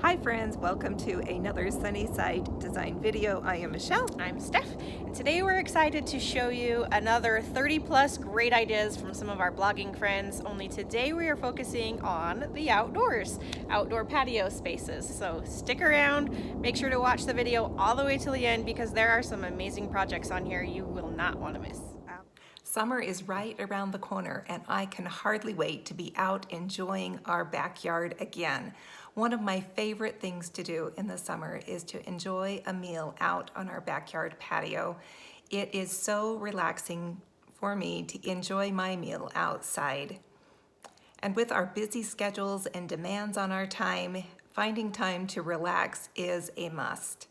Hi friends, welcome to another Sunnyside design video. I am Michelle. I'm Steph, and today we're excited to show you another 30 plus great ideas from some of our blogging friends, only today we are focusing on the outdoor patio spaces. So stick around, make sure to watch the video all the way till the end because there are some amazing projects on here you will not want to miss. Summer is right around the corner and I can hardly wait to be out enjoying our backyard again. One of my favorite things to do in the summer is to enjoy a meal out on our backyard patio. It is so relaxing for me to enjoy my meal outside. And with our busy schedules and demands on our time, finding time to relax is a must.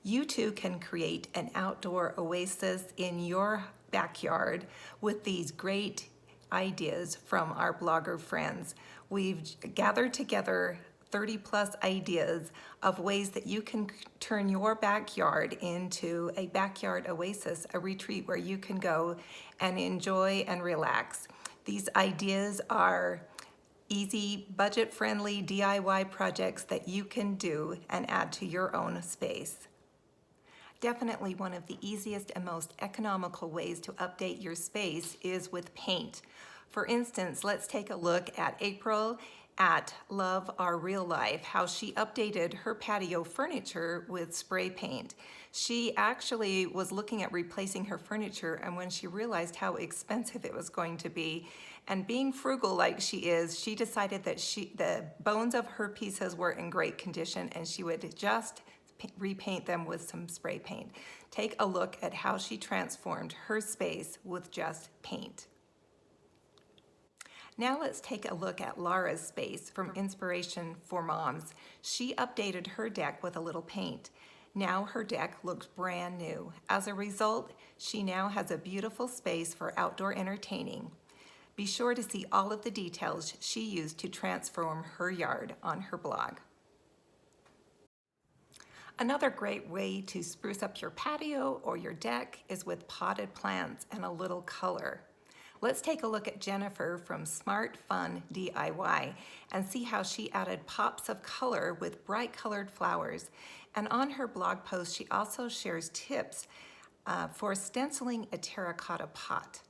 You too can create an outdoor oasis in your backyard with these great ideas from our blogger friends. We've gathered together 30 plus ideas of ways that you can turn your backyard into a backyard oasis, a retreat where you can go and enjoy and relax. These ideas are easy, budget-friendly DIY projects that you can do and add to your own space. Definitely one of the easiest and most economical ways to update your space is with paint. For instance, let's take a look at April at Love Our Real Life, how she updated her patio furniture with spray paint. She actually was looking at replacing her furniture, and when she realized how expensive it was going to be, and being frugal like she is, she decided that the bones of her pieces were in great condition and she would just repaint them with some spray paint. Take a look at how she transformed her space with just paint. Now let's take a look at Laura's space from Inspiration for Moms. She updated her deck with a little paint. Now her deck looks brand new. As a result, she now has a beautiful space for outdoor entertaining. Be sure to see all of the details she used to transform her yard on her blog. Another great way to spruce up your patio or your deck is with potted plants and a little color. Let's take a look at Jennifer from Smart Fun DIY and see how she added pops of color with bright colored flowers. And on her blog post, she also shares tips for stenciling a terracotta pot.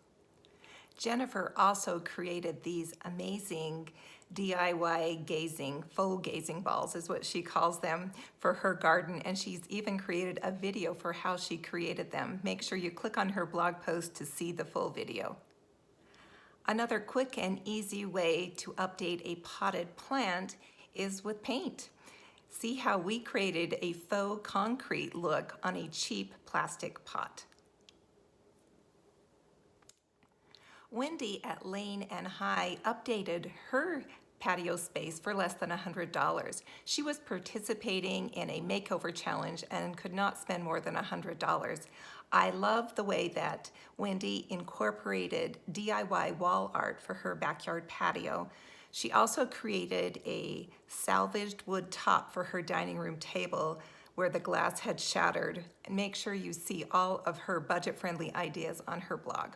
Jennifer also created these amazing DIY faux gazing balls is what she calls them, for her garden, and she's even created a video for how she created them. Make sure you click on her blog post to see the full video. Another quick and easy way to update a potted plant is with paint. See how we created a faux concrete look on a cheap plastic pot. Wendy at Lane and High updated her patio space for less than $100. She was participating in a makeover challenge and could not spend more than $100. I love the way that Wendy incorporated DIY wall art for her backyard patio. She also created a salvaged wood top for her dining room table where the glass had shattered. And make sure you see all of her budget-friendly ideas on her blog.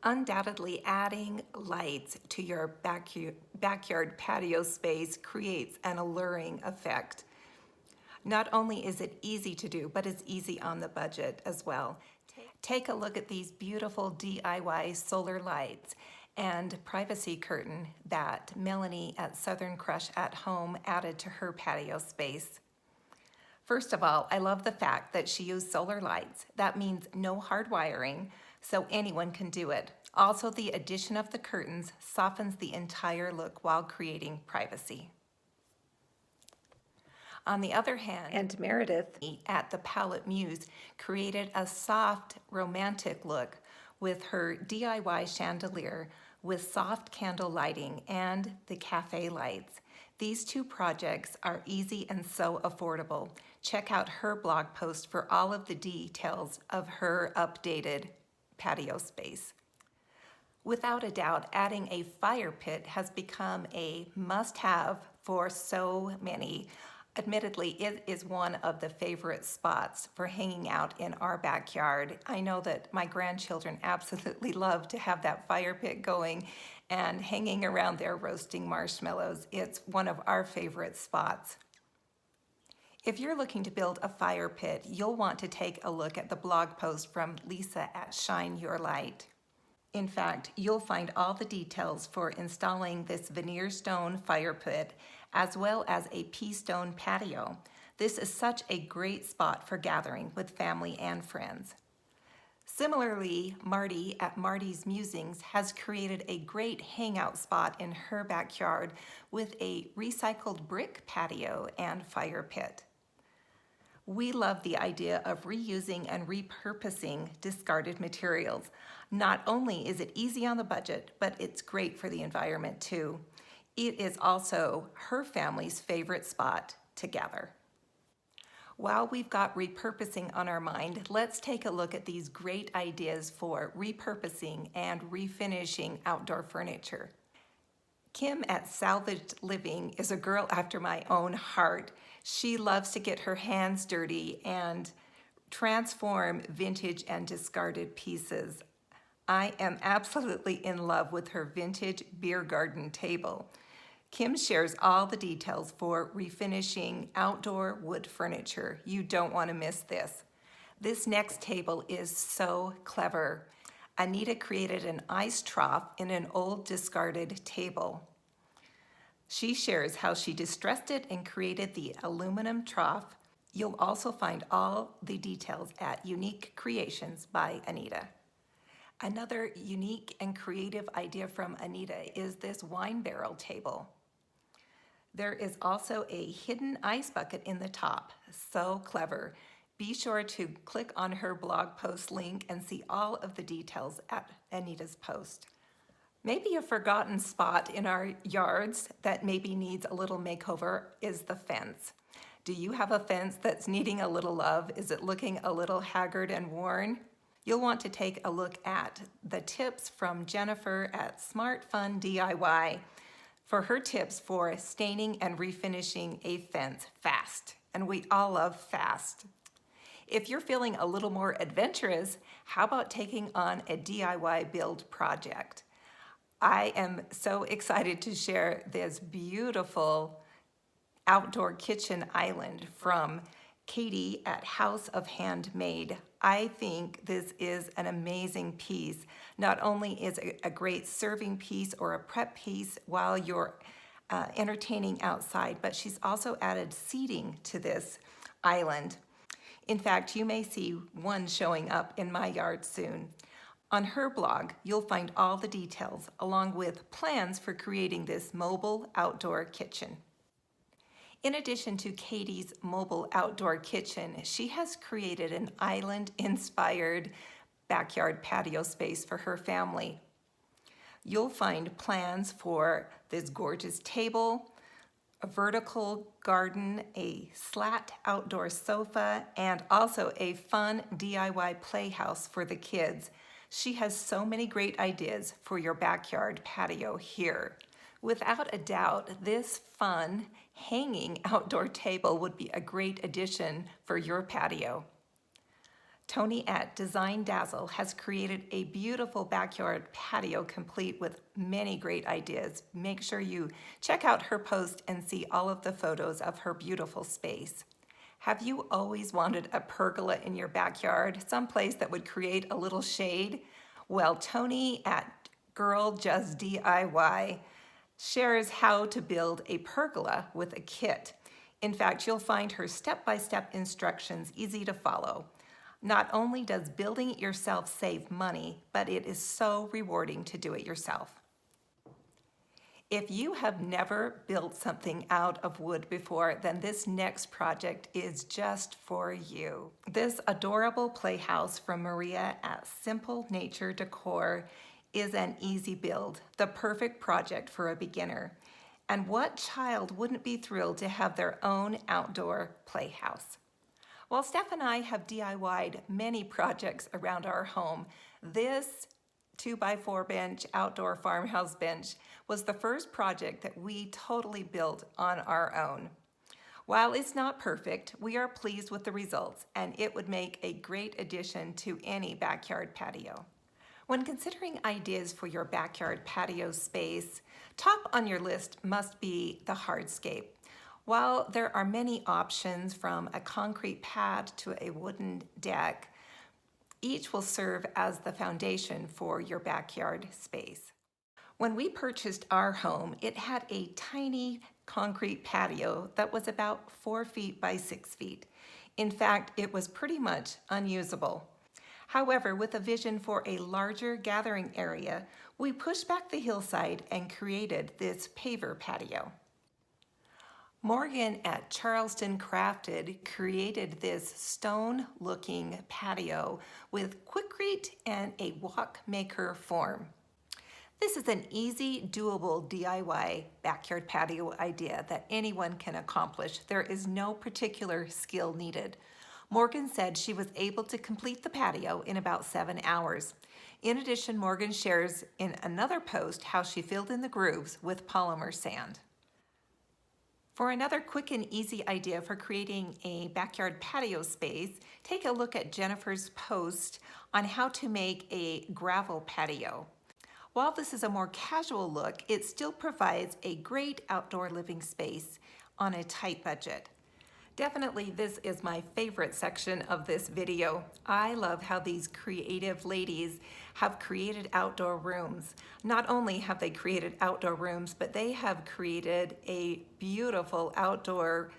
Undoubtedly, adding lights to your backyard patio space creates an alluring effect. Not only is it easy to do, but it's easy on the budget as well. Take a look at these beautiful DIY solar lights and privacy curtain that Melanie at Southern Crush at Home added to her patio space. First of all, I love the fact that she used solar lights. That means no hard wiring, so anyone can do it. Also, the addition of the curtains softens the entire look while creating privacy. On the other hand, And Meredith at the Palette Muse created a soft, romantic look with her DIY chandelier with soft candle lighting and the cafe lights. These two projects are easy and so affordable. Check out her blog post for all of the details of her updated patio space. Without a doubt, adding a fire pit has become a must-have for so many. Admittedly, it is one of the favorite spots for hanging out in our backyard. I know that my grandchildren absolutely love to have that fire pit going and hanging around there roasting marshmallows. It's one of our favorite spots. If you're looking to build a fire pit, you'll want to take a look at the blog post from Lisa at Shine Your Light. In fact, you'll find all the details for installing this veneer stone fire pit, as well as a pea stone patio. This is such a great spot for gathering with family and friends. Similarly, Marty at Marty's Musings has created a great hangout spot in her backyard with a recycled brick patio and fire pit. We love the idea of reusing and repurposing discarded materials. Not only is it easy on the budget, but it's great for the environment too. It is also her family's favorite spot to gather. While we've got repurposing on our mind, let's take a look at these great ideas for repurposing and refinishing outdoor furniture. Kim at Salvaged Living is a girl after my own heart. She loves to get her hands dirty and transform vintage and discarded pieces. I am absolutely in love with her vintage beer garden table. Kim shares all the details for refinishing outdoor wood furniture. You don't want to miss this. This next table is so clever. Anita created an ice trough in an old discarded table. She shares how she distressed it and created the aluminum trough. You'll also find all the details at Unique Creations by Anita. Another unique and creative idea from Anita is this wine barrel table. There is also a hidden ice bucket in the top. So clever. Be sure to click on her blog post link and see all of the details at Anita's post. Maybe a forgotten spot in our yards that maybe needs a little makeover is the fence. Do you have a fence that's needing a little love? Is it looking a little haggard and worn? You'll want to take a look at the tips from Jennifer at Smart Fun DIY for her tips for staining and refinishing a fence fast. And we all love fast. If you're feeling a little more adventurous, how about taking on a DIY build project? I am so excited to share this beautiful outdoor kitchen island from Katie at House of Handmade. I think this is an amazing piece. Not only is it a great serving piece or a prep piece while you're entertaining outside, but she's also added seating to this island. In fact, you may see one showing up in my yard soon. On her blog, you'll find all the details along with plans for creating this mobile outdoor kitchen. In addition to Katie's mobile outdoor kitchen, she has created an island-inspired backyard patio space for her family. You'll find plans for this gorgeous table, a vertical garden, a slat outdoor sofa, and also a fun DIY playhouse for the kids. She has so many great ideas for your backyard patio here. Without a doubt, this fun hanging outdoor table would be a great addition for your patio. Tony at Design Dazzle has created a beautiful backyard patio complete with many great ideas. Make sure you check out her post and see all of the photos of her beautiful space. Have you always wanted a pergola in your backyard, someplace that would create a little shade? Well, Tony at Girl Just DIY shares how to build a pergola with a kit. In fact, you'll find her step-by-step instructions easy to follow. Not only does building it yourself save money, but it is so rewarding to do it yourself. If you have never built something out of wood before, then this next project is just for you. This adorable playhouse from Maria at Simple Nature Decor is an easy build, the perfect project for a beginner. And what child wouldn't be thrilled to have their own outdoor playhouse? While Steph and I have DIY'd many projects around our home, this 2x4 bench, outdoor farmhouse bench, was the first project that we totally built on our own. While it's not perfect, we are pleased with the results, and it would make a great addition to any backyard patio. When considering ideas for your backyard patio space, top on your list must be the hardscape. While there are many options from a concrete pad to a wooden deck, each will serve as the foundation for your backyard space. When we purchased our home, it had a tiny concrete patio that was about 4 feet by 6 feet. In fact, it was pretty much unusable. However, with a vision for a larger gathering area, we pushed back the hillside and created this paver patio. Morgan at Charleston Crafted created this stone-looking patio with Quikrete and a walk maker form. This is an easy, doable DIY backyard patio idea that anyone can accomplish. There is no particular skill needed. Morgan said she was able to complete the patio in about 7 hours. In addition, Morgan shares in another post how she filled in the grooves with polymer sand. For another quick and easy idea for creating a backyard patio space, take a look at Jennifer's post on how to make a gravel patio. While this is a more casual look, it still provides a great outdoor living space on a tight budget. Definitely, this is my favorite section of this video. I love how these creative ladies have created outdoor rooms. Not only have they created outdoor rooms, but they have created a beautiful outdoor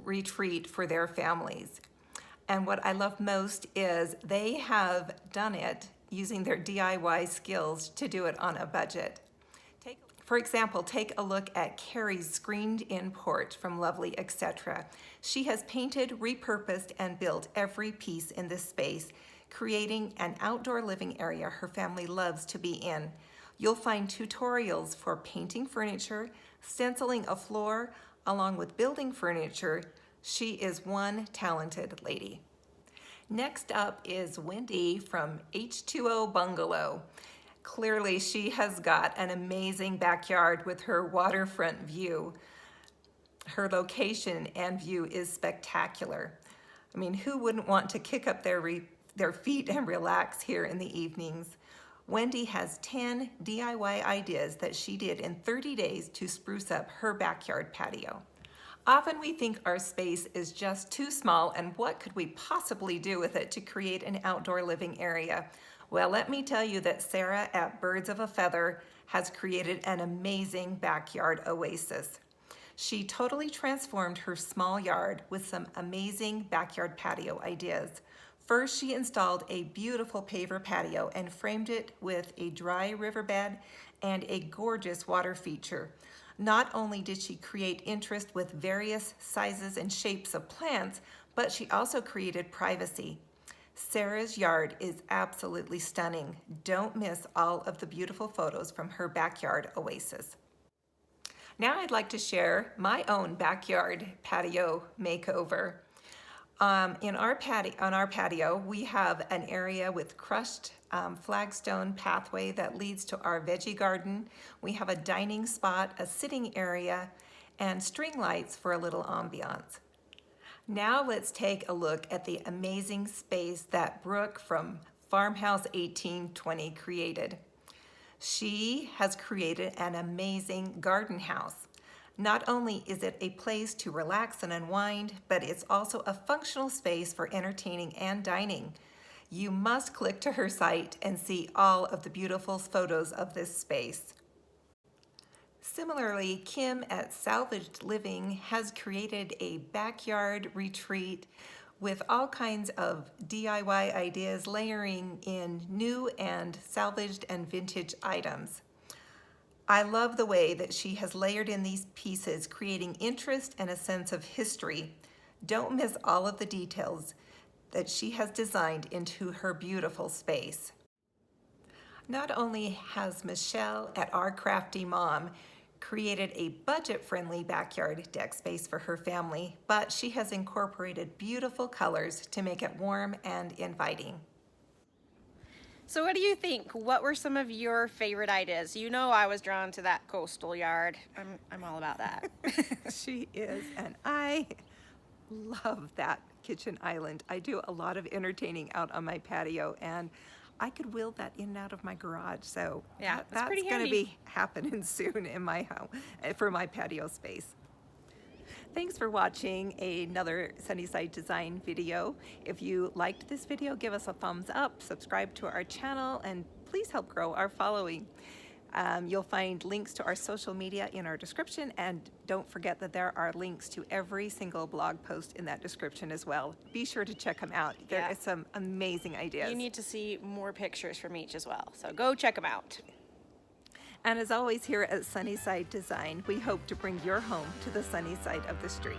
retreat for their families. And what I love most is they have done it using their DIY skills to do it on a budget. For example, take a look at Carrie's screened-in porch from Lovely Etc. She has painted, repurposed, and built every piece in this space, creating an outdoor living area her family loves to be in. You'll find tutorials for painting furniture, stenciling a floor, along with building furniture. She is one talented lady. Next up is Wendy from H2O Bungalow. Clearly, she has got an amazing backyard with her waterfront view. Her location and view is spectacular. I mean, who wouldn't want to kick up their feet and relax here in the evenings? Wendy has 10 DIY ideas that she did in 30 days to spruce up her backyard patio. Often we think our space is just too small, and what could we possibly do with it to create an outdoor living area? Well, let me tell you that Sarah at Birds of a Feather has created an amazing backyard oasis. She totally transformed her small yard with some amazing backyard patio ideas. First, she installed a beautiful paver patio and framed it with a dry riverbed and a gorgeous water feature. Not only did she create interest with various sizes and shapes of plants, but she also created privacy. Sarah's yard is absolutely stunning. Don't miss all of the beautiful photos from her backyard oasis. Now I'd like to share my own backyard patio makeover. On our patio, we have an area with crushed flagstone pathway that leads to our veggie garden. We have a dining spot, a sitting area, and string lights for a little ambiance. Now let's take a look at the amazing space that Brooke from Farmhouse 1820 created. She has created an amazing garden house. Not only is it a place to relax and unwind, but it's also a functional space for entertaining and dining. You must click to her site and see all of the beautiful photos of this space. Similarly, Kim at Salvaged Living has created a backyard retreat with all kinds of DIY ideas, layering in new and salvaged and vintage items. I love the way that she has layered in these pieces, creating interest and a sense of history. Don't miss all of the details that she has designed into her beautiful space. Not only has Michelle at Our Crafty Mom created a budget-friendly backyard deck space for her family, but she has incorporated beautiful colors to make it warm and inviting. So what do you think? What were some of your favorite ideas? You know, I was drawn to that coastal yard. I'm all about that. She is, and I love that kitchen island. I do a lot of entertaining out on my patio, and I could wheel that in and out of my garage. So Yeah, that's pretty going to handy. be happening soon in my home for my patio space. Thanks for watching another Sunnyside Design video. If you liked this video, give us a thumbs up, subscribe to our channel, and please help grow our following. You'll find links to our social media in our description, and don't forget that there are links to every single blog post in that description as well. Be sure to check them out. There Yeah. are some amazing ideas. You need to see more pictures from each as well, so go check them out. And as always, here at Sunnyside Design, we hope to bring your home to the sunny side of the street.